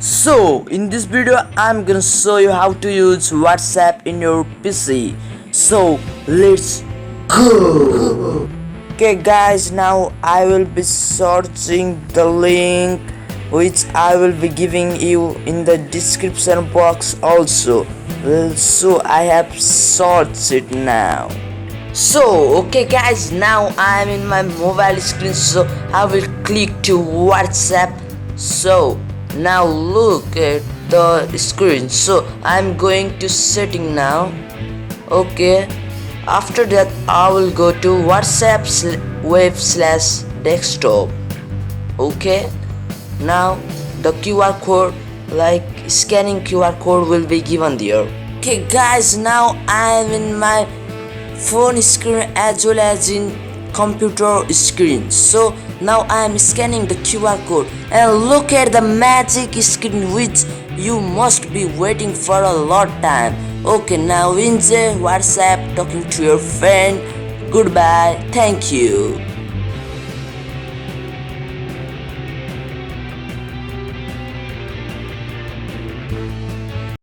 So in this video I'm gonna show you how to use WhatsApp in your PC. So let's go. Okay guys, now I will be searching the link which I will be giving you in the description box also. So I have searched it now. So okay guys, now I am in my mobile screen, so I will click to WhatsApp. So now look at the screen, so I'm going to setting now. Okay, after that I will go to WhatsApp web/desktop. Okay, now the QR code, like scanning QR code, will be given there. Okay guys, now I am in my phone screen as well as in computer screen. So now I am scanning the QR code and look at the magic screen which you must be waiting for a lot time. Okay, now enjoy WhatsApp talking to your friend. Goodbye, thank you.